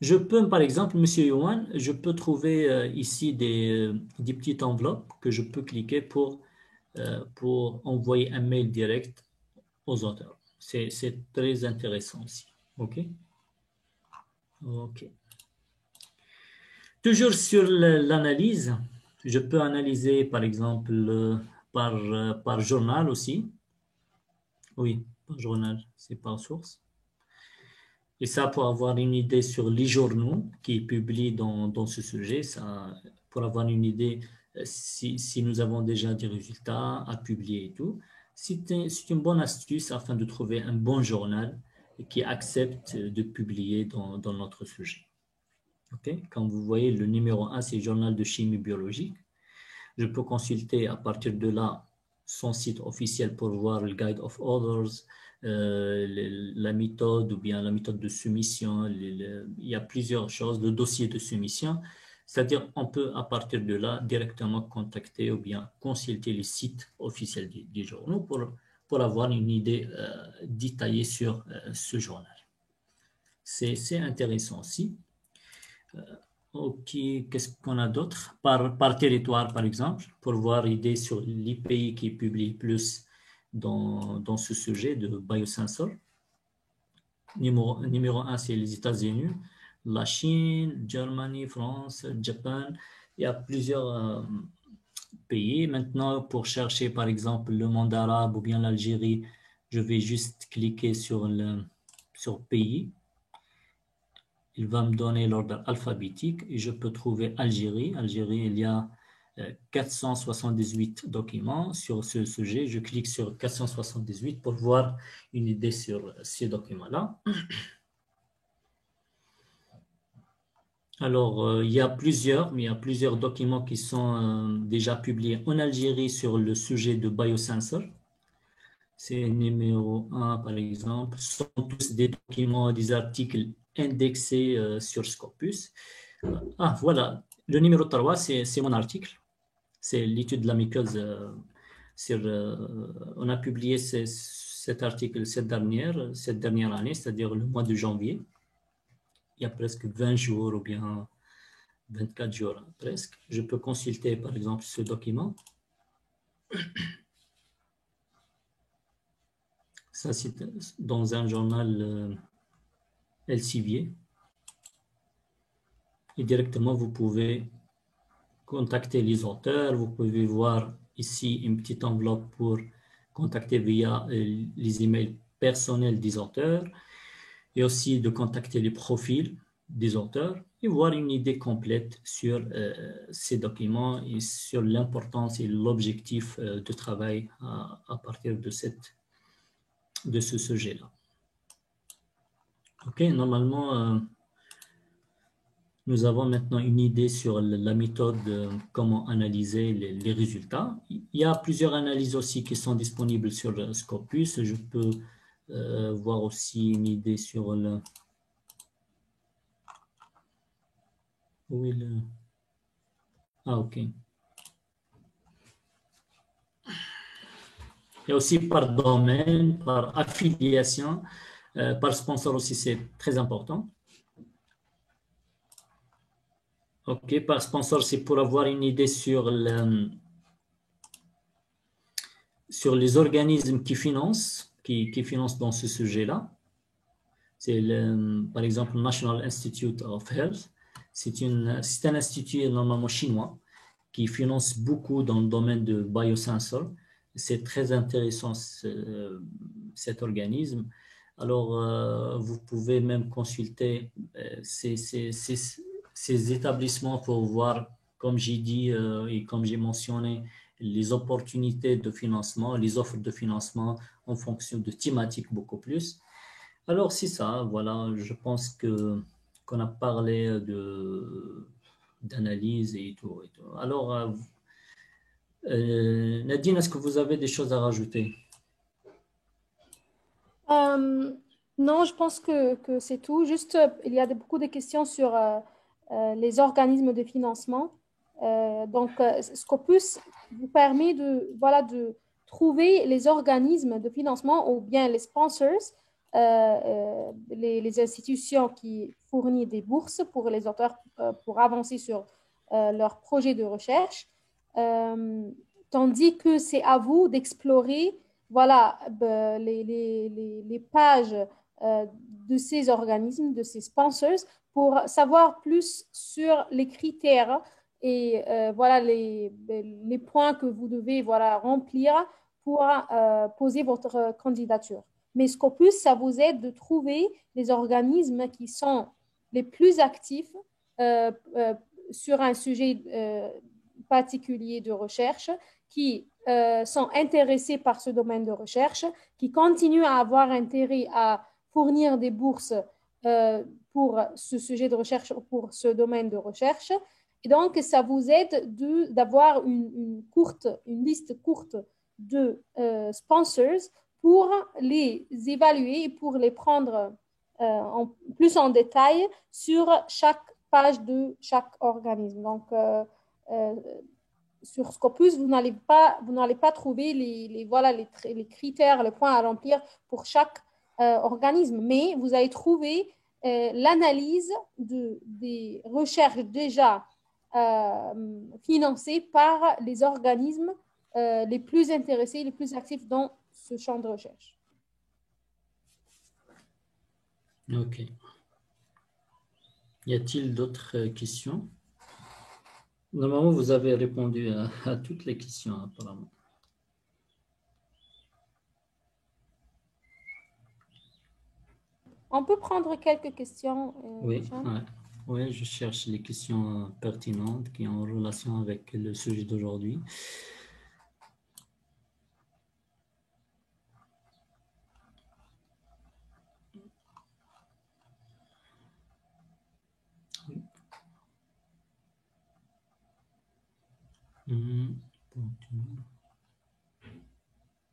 je peux, par exemple, M. Yuan, je peux trouver ici des petites enveloppes que je peux cliquer pour envoyer un mail direct aux auteurs. C'est très intéressant aussi. OK? OK. Toujours sur l'analyse, je peux analyser, par exemple, par journal aussi. Oui, par journal, c'est par source. Et ça, pour avoir une idée sur les journaux qui publient dans ce sujet, ça, pour avoir une idée si nous avons déjà des résultats à publier et tout, c'est une bonne astuce afin de trouver un bon journal qui accepte de publier dans notre sujet. Okay? Comme vous voyez, le numéro 1, c'est le journal de chimie biologique. Je peux consulter à partir de là son site officiel pour voir le Guide of Authors, la méthode ou bien la méthode de soumission. Il y a plusieurs choses, le dossier de soumission. C'est-à-dire on peut à partir de là directement contacter ou bien consulter les sites officiels des journaux pour avoir une idée détaillée sur ce journal. C'est intéressant aussi. Ok, qu'est-ce qu'on a d'autre? Par territoire, par exemple, pour voir idée sur les pays qui publient plus dans ce sujet de biosensor. Numéro 1, c'est les États-Unis, la Chine, Germany, France, Japon. Il y a plusieurs pays. Maintenant, pour chercher, par exemple, le monde arabe ou bien l'Algérie, je vais juste cliquer sur pays. Il va me donner l'ordre alphabétique et je peux trouver Algérie. Algérie, il y a 478 documents sur ce sujet. Je clique sur 478 pour voir une idée sur ces documents-là. Alors, il y a plusieurs documents qui sont déjà publiés en Algérie sur le sujet de biosensor. C'est numéro 1, par exemple. Ce sont tous des documents, des articles indexés sur Scopus. Ah, voilà. Le numéro 3, c'est mon article. C'est l'étude de la mycose. On a publié cet article cette dernière année, c'est-à-dire le mois de janvier. Il y a presque 20 jours ou bien 24 jours presque. Je peux consulter, par exemple, ce document. Ça, c'est dans un journal Elsevier. Et directement, vous pouvez contacter les auteurs. Vous pouvez voir ici une petite enveloppe pour contacter via les emails personnels des auteurs et aussi de contacter les profils des auteurs et voir une idée complète sur ces documents et sur l'importance et l'objectif de travail à partir de ce sujet-là. OK, normalement, nous avons maintenant une idée sur la méthode, comment analyser les résultats. Il y a plusieurs analyses aussi qui sont disponibles sur Scopus. Je peux voir aussi une idée sur le... Où est le... Ah, OK. Il y a aussi par domaine, par affiliation, par sponsor aussi, c'est très important. OK, par sponsor, c'est pour avoir une idée sur les organismes qui financent dans ce sujet-là. C'est par exemple le National Institute of Health. C'est un institut normalement chinois qui finance beaucoup dans le domaine de biosensor. C'est très intéressant cet organisme. Alors, vous pouvez même consulter ces établissements pour voir, comme j'ai dit et comme j'ai mentionné, les opportunités de financement, les offres de financement en fonction de thématiques beaucoup plus. Alors, c'est ça, voilà, je pense qu'on a parlé d'analyse et tout. Alors, Nadine, est-ce que vous avez des choses à rajouter? Non, je pense que c'est tout. Juste, il y a beaucoup de questions sur les organismes de financement. Scopus vous permet voilà, de trouver les organismes de financement ou bien les sponsors, les institutions qui fournissent des bourses pour les auteurs pour avancer sur leur projet de recherche. Tandis que c'est à vous d'explorer voilà, les pages de ces organismes, de ces sponsors, pour savoir plus sur les critères et voilà les points que vous devez voilà, remplir pour poser votre candidature. Mais Scopus, ça vous aide de trouver les organismes qui sont les plus actifs sur un sujet particulier de recherche, qui sont intéressés par ce domaine de recherche, qui continuent à avoir intérêt à fournir des bourses pour ce sujet de recherche, pour ce domaine de recherche. Et donc, ça vous aide d'avoir une liste courte de sponsors pour les évaluer et pour les prendre plus en détail sur chaque page de chaque organisme. Donc, sur Scopus, vous n'allez pas trouver les critères, les points à remplir pour chaque organisme, mais vous allez trouver l'analyse des recherches déjà financées par les organismes les plus intéressés, les plus actifs dans ce champ de recherche. Ok. Y a-t-il d'autres questions? Normalement, vous avez répondu à toutes les questions, apparemment. On peut prendre quelques questions. Oui, ouais, je cherche les questions pertinentes qui ont en relation avec le sujet d'aujourd'hui.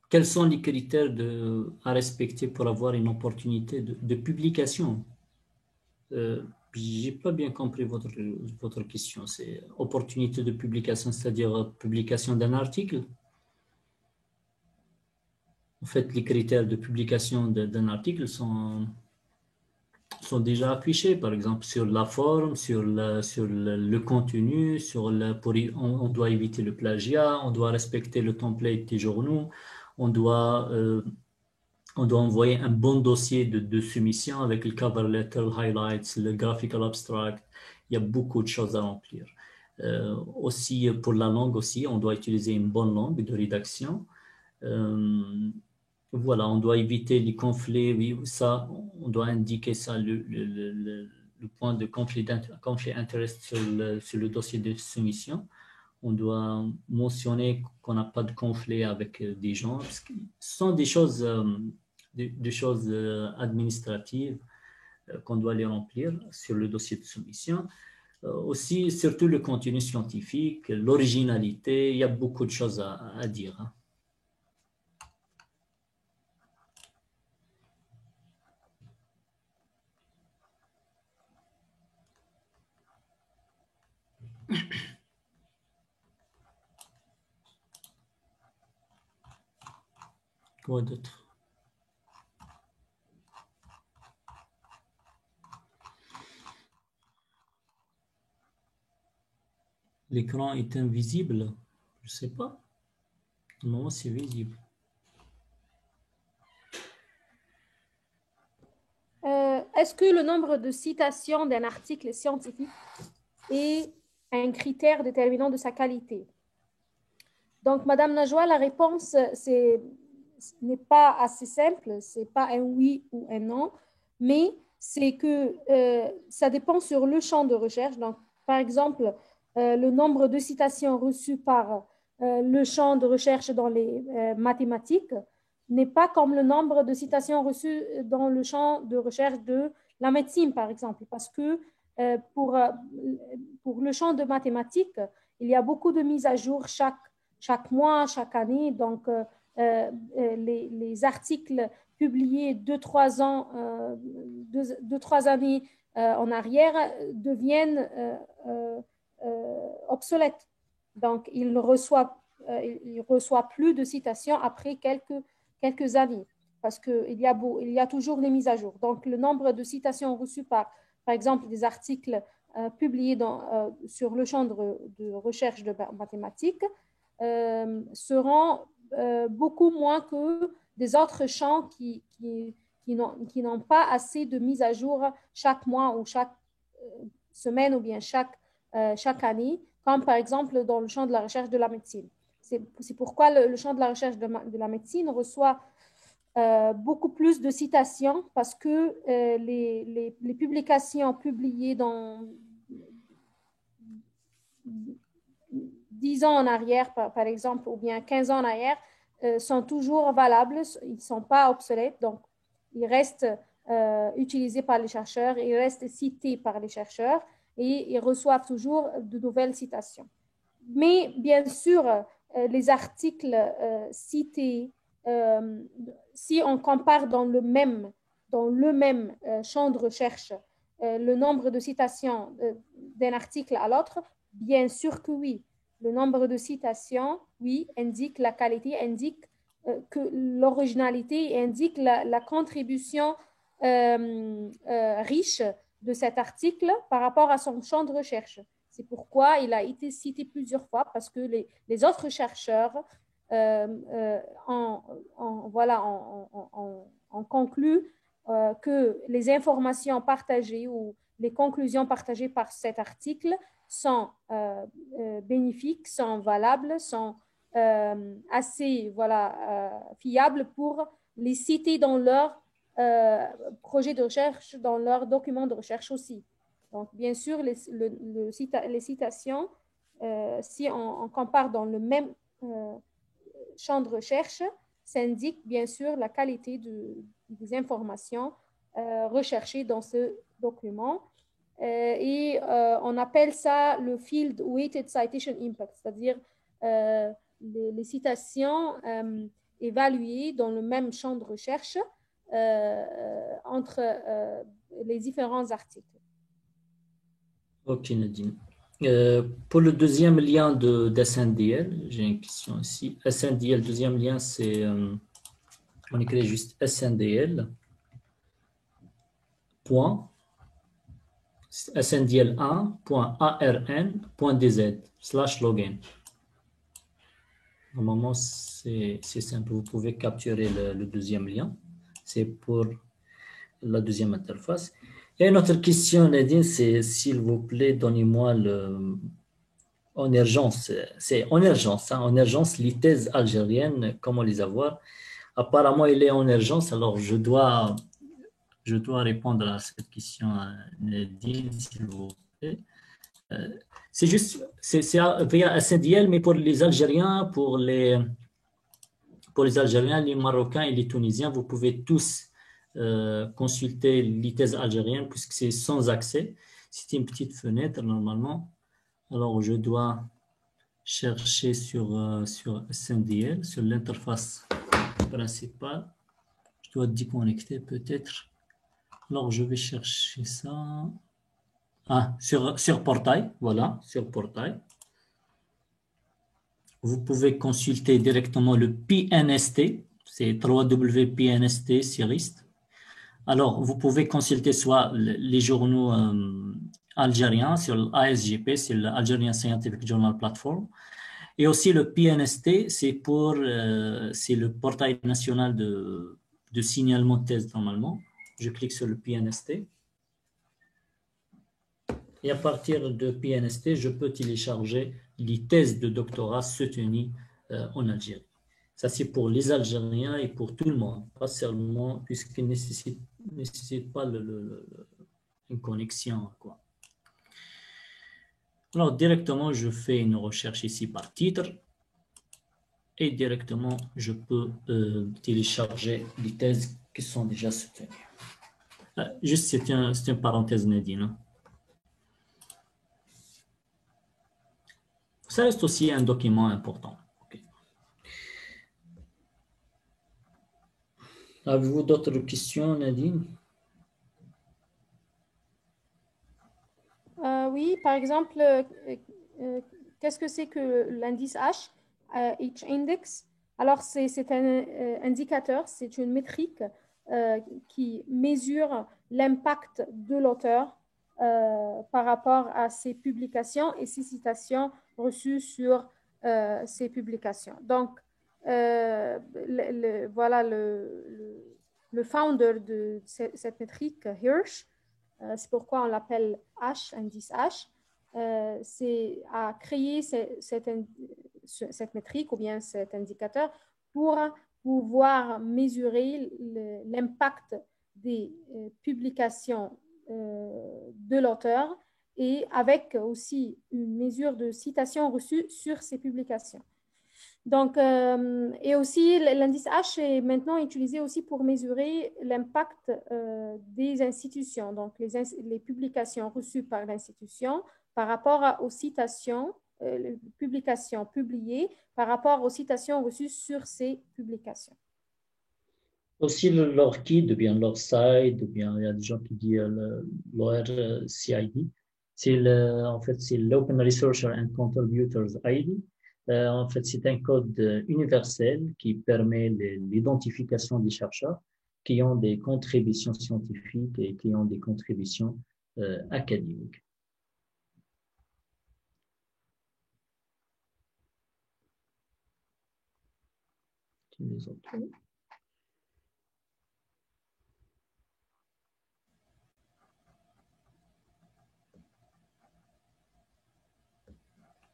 Quels sont les critères à respecter pour avoir une opportunité de publication? Je n'ai pas bien compris votre question. C'est opportunité de publication, c'est-à-dire publication d'un article? En fait, les critères de publication d'un article sont déjà affichés, par exemple, sur la forme, sur le contenu, on doit éviter le plagiat, on doit respecter le template des journaux, on doit envoyer un bon dossier de soumission avec le cover letter, le highlights, le graphical abstract. Il y a beaucoup de choses à remplir. Aussi, pour la langue aussi, on doit utiliser une bonne langue de rédaction. Voilà, on doit éviter les conflits. Oui, ça, on doit indiquer ça, le point de conflit d'intérêt sur le dossier de soumission. On doit mentionner qu'on n'a pas de conflit avec des gens. Ce sont des choses administratives qu'on doit les remplir sur le dossier de soumission. Aussi, surtout le contenu scientifique, l'originalité, il y a beaucoup de choses à dire. Hein. Quoi d'autre? L'écran est invisible? Je ne sais pas. Non, c'est visible. Est-ce que le nombre de citations d'un article scientifique est un critère déterminant de sa qualité? Donc, Madame Najwa, la réponse n'est pas assez simple, c'est pas un oui ou un non, mais c'est que ça dépend sur le champ de recherche. Donc, par exemple, le nombre de citations reçues par le champ de recherche dans les mathématiques n'est pas comme le nombre de citations reçues dans le champ de recherche de la médecine, par exemple, parce que pour le champ de mathématiques, il y a beaucoup de mises à jour chaque mois, chaque année. Donc, les articles publiés 2-3 ans, 2-3 années en arrière deviennent obsolètes. Donc, il ne reçoit plus de citations après quelques années parce qu'il y a toujours des mises à jour. Donc, le nombre de citations reçues par exemple, des articles publiés sur le champ de recherche de mathématiques seront beaucoup moins que des autres champs qui n'ont pas assez de mise à jour chaque mois ou chaque semaine ou bien chaque année, comme par exemple dans le champ de la recherche de la médecine. C'est pourquoi le champ de la recherche de la médecine reçoit beaucoup plus de citations parce que les publications publiées dans 10 ans en arrière, par exemple, ou bien 15 ans en arrière, sont toujours valables, ils ne sont pas obsolètes, donc ils restent utilisés par les chercheurs, ils restent cités par les chercheurs et ils reçoivent toujours de nouvelles citations. Mais bien sûr, les articles cités, si on compare dans le même champ de recherche le nombre de citations d'un article à l'autre, bien sûr que oui. Le nombre de citations, oui, indique la qualité, indique que l'originalité, indique la contribution riche de cet article par rapport à son champ de recherche. C'est pourquoi il a été cité plusieurs fois, parce que les autres chercheurs ont conclu que les informations partagées ou les conclusions partagées par cet article sont bénéfiques, sont valables, sont assez fiables pour les citer dans leur projet de recherche, dans leur document de recherche aussi. Donc, bien sûr, les citations, si on compare dans le même champ de recherche, ça indique bien sûr la qualité des informations recherchées dans ce document. On appelle ça le Field Weighted Citation Impact, c'est-à-dire les citations évaluées dans le même champ de recherche entre les différents articles. Ok, Nadine. Pour le deuxième lien de SNDL, j'ai une question ici. SNDL, deuxième lien, c'est on écrit juste SNDL. Point. SNDL1.arn.dz/login. Normalement, c'est simple. Vous pouvez capturer le deuxième lien. C'est pour la deuxième interface. Et notre question, Nadine, c'est s'il vous plaît, donnez-moi en urgence. C'est en urgence. En urgence, les thèses algériennes, comment les avoir? Apparemment, il est en urgence, alors je dois répondre à cette question, Nadine, s'il vous plaît. C'est juste, c'est via SNDL, mais pour les Algériens, pour les Algériens, les Marocains et les Tunisiens, vous pouvez tous consulter les thèses algériennes puisque c'est sans accès. C'est une petite fenêtre normalement. Alors, je dois chercher sur SNDL, sur l'interface principale. Je dois déconnecter peut-être. Alors, je vais chercher ça. Ah, sur Portail, voilà, sur Portail. Vous pouvez consulter directement le PNST, c'est www.pnst Sirist. Alors, vous pouvez consulter soit les journaux algériens sur l'ASGP, c'est l'Algerian Scientific Journal Platform, et aussi le PNST, c'est le portail national de signalement de thèse normalement. Je clique sur le PNST. Et à partir de PNST, je peux télécharger les thèses de doctorat soutenues en Algérie. Ça, c'est pour les Algériens et pour tout le monde, pas seulement puisqu'ils ne nécessitent pas une connexion, quoi. Alors, directement, je fais une recherche ici par titre et directement, je peux télécharger les thèses qui sont déjà soutenues. Juste, c'est une parenthèse, Nadine. Hein. Ça reste aussi un document important. Okay. Avez-vous d'autres questions, Nadine? Oui, par exemple, qu'est-ce que c'est que l'indice H, H-index? Alors, c'est un indicateur, c'est une métrique qui mesure l'impact de l'auteur par rapport à ses publications et ses citations reçues sur ces publications. Donc, voilà le founder de cette métrique, Hirsch, c'est pourquoi on l'appelle H, indice H, c'est à créer cette métrique ou bien cet indicateur pour pouvoir mesurer l'impact des publications de l'auteur et avec aussi une mesure de citation reçue sur ces publications. Donc, et aussi, l'indice H est maintenant utilisé aussi pour mesurer l'impact des institutions, donc les publications reçues par l'institution par rapport aux citations, les publications publiées par rapport aux citations reçues sur ces publications. Aussi, leur KID, ou bien leur SIDE, ou bien il y a des gens qui disent l'ORCID. En fait, c'est l'Open Researcher and Contributors ID. En fait, c'est un code universel qui permet l'identification des chercheurs qui ont des contributions scientifiques et qui ont des contributions académiques. Les autres.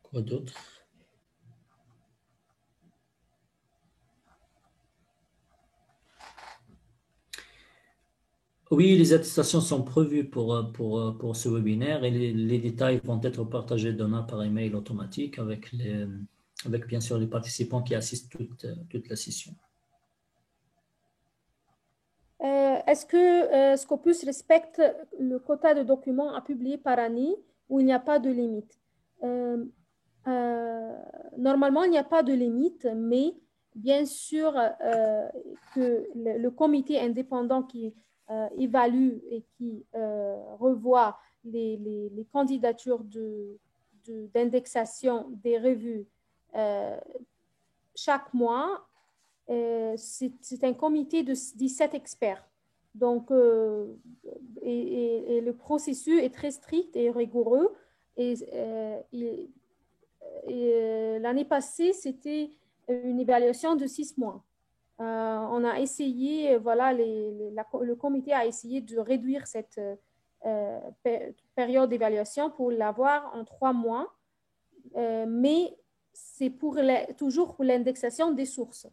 Quoi d'autre? Oui, les attestations sont prévues pour ce webinaire et les détails vont être partagés demain par email automatique avec bien sûr les participants qui assistent toute la session. Est-ce que Scopus respecte le quota de documents à publier par année où il n'y a pas de limite? Normalement, il n'y a pas de limite, mais bien sûr que le comité indépendant qui évalue et qui revoit les candidatures d'indexation des revues chaque mois, c'est un comité de 17 experts. Donc, et le processus est très strict et rigoureux. Et l'année passée, c'était une évaluation de 6 mois. On a essayé, voilà, le comité a essayé de réduire cette période d'évaluation pour l'avoir en 3 mois, mais c'est toujours pour l'indexation des sources.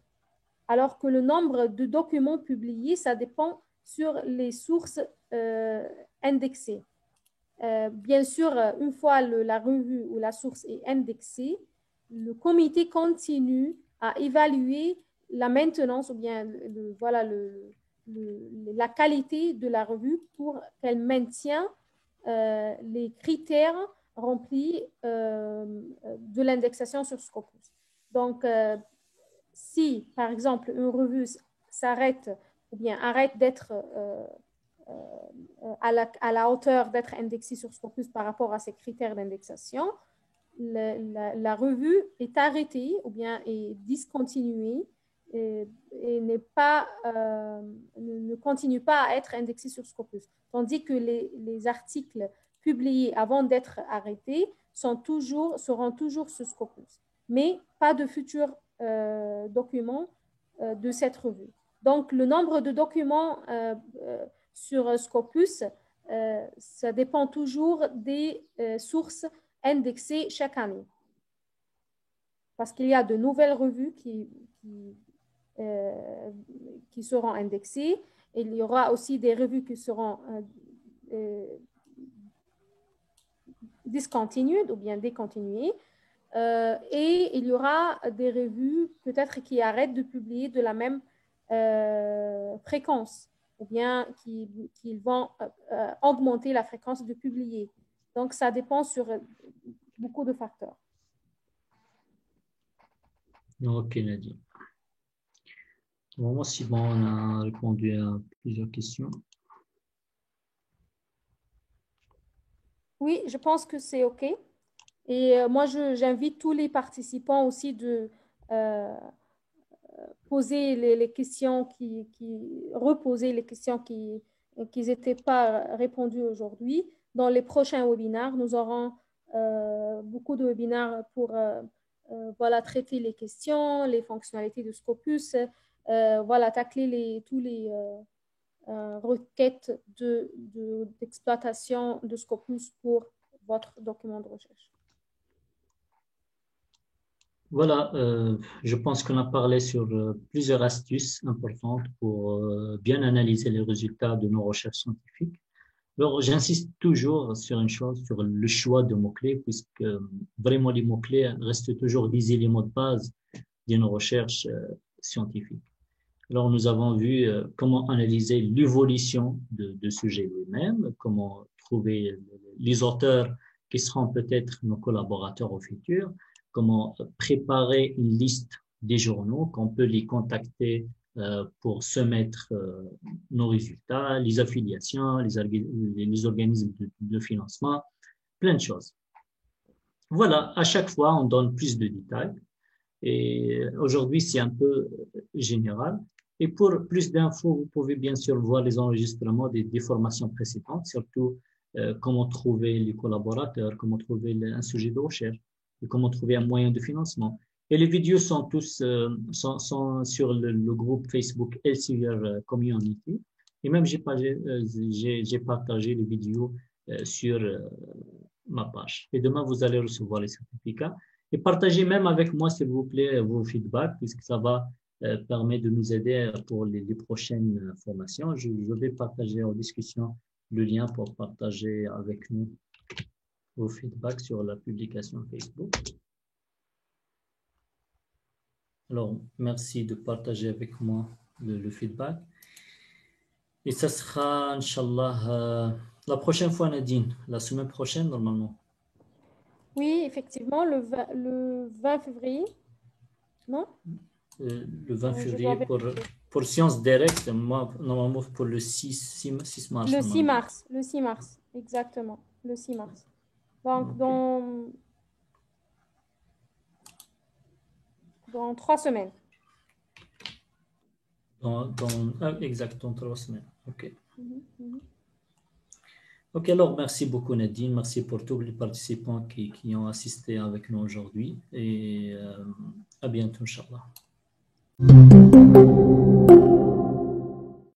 Alors que le nombre de documents publiés, ça dépend sur les sources indexées. Bien sûr, une fois la revue ou la source est indexée, le comité continue à évaluer la maintenance ou bien la qualité de la revue pour qu'elle maintienne les critères remplis de l'indexation sur Scopus. Donc, si, par exemple, une revue s'arrête ou bien arrête d'être à la hauteur d'être indexée sur Scopus par rapport à ces critères d'indexation, la revue est arrêtée ou bien est discontinuée et ne continue pas à être indexée sur Scopus. Tandis que les articles publiés avant d'être arrêtés seront toujours sur Scopus, mais pas de futurs documents de cette revue. Donc, le nombre de documents sur Scopus, ça dépend toujours des sources indexées chaque année. Parce qu'il y a de nouvelles revues qui seront indexées. Et il y aura aussi des revues qui seront discontinued ou bien décontinuées. Et il y aura des revues peut-être qui arrêtent de publier de la même fréquence ou bien qui vont augmenter la fréquence de publier. Donc, ça dépend sur beaucoup de facteurs. Ok, Nadia. Bon, c'est bon, on a répondu à plusieurs questions. Oui, je pense que c'est OK. Et moi, j'invite tous les participants aussi de poser les questions reposer les questions qui n'étaient pas répondues aujourd'hui. Dans les prochains webinaires, nous aurons beaucoup de webinaires pour voilà, traiter les questions, les fonctionnalités de Scopus, voilà, tacler tous les requêtes d'exploitation de Scopus pour votre document de recherche. Voilà, je pense qu'on a parlé sur plusieurs astuces importantes pour bien analyser les résultats de nos recherches scientifiques. Alors, j'insiste toujours sur une chose, sur le choix de mots-clés, puisque vraiment les mots-clés restent toujours des éléments de base de nos recherches scientifiques. Alors, nous avons vu comment analyser l'évolution de sujets lui-même, comment trouver les auteurs qui seront peut-être nos collaborateurs au futur, comment préparer une liste des journaux, qu'on peut les contacter pour soumettre nos résultats, les affiliations, les organismes de financement, plein de choses. Voilà, à chaque fois, on donne plus de détails. Et aujourd'hui, c'est un peu général. Et pour plus d'infos, vous pouvez bien sûr voir les enregistrements des formations précédentes, surtout comment trouver les collaborateurs, comment trouver un sujet de recherche, et comment trouver un moyen de financement. Et les vidéos sont tous sont sur le groupe Facebook Elsevier Community. Et même j'ai partagé les vidéos sur ma page. Et demain, vous allez recevoir les certificats. Et partagez même avec moi, s'il vous plaît, vos feedbacks, puisque ça va permettre de nous aider pour les prochaines formations. Je vais partager en discussion le lien pour partager avec nous vos feedbacks sur la publication Facebook. Alors, merci de partager avec moi le feedback. Et ça sera, Inch'Allah, la prochaine fois, Nadine, la semaine prochaine, normalement. Oui, effectivement, le 20 février, non? Le 20 Je février dois vérifier. pour Sciences Directes, moi, normalement pour le 6 mars. Le 6 Normalement. mars, le 6 mars, exactement, le 6 mars. Donc, Okay. dans 3 semaines. Exact, dans 3 semaines. OK. Mhm. OK, alors merci beaucoup Nadine, merci pour tous les participants qui ont assisté avec nous aujourd'hui et à bientôt, Inch'Allah.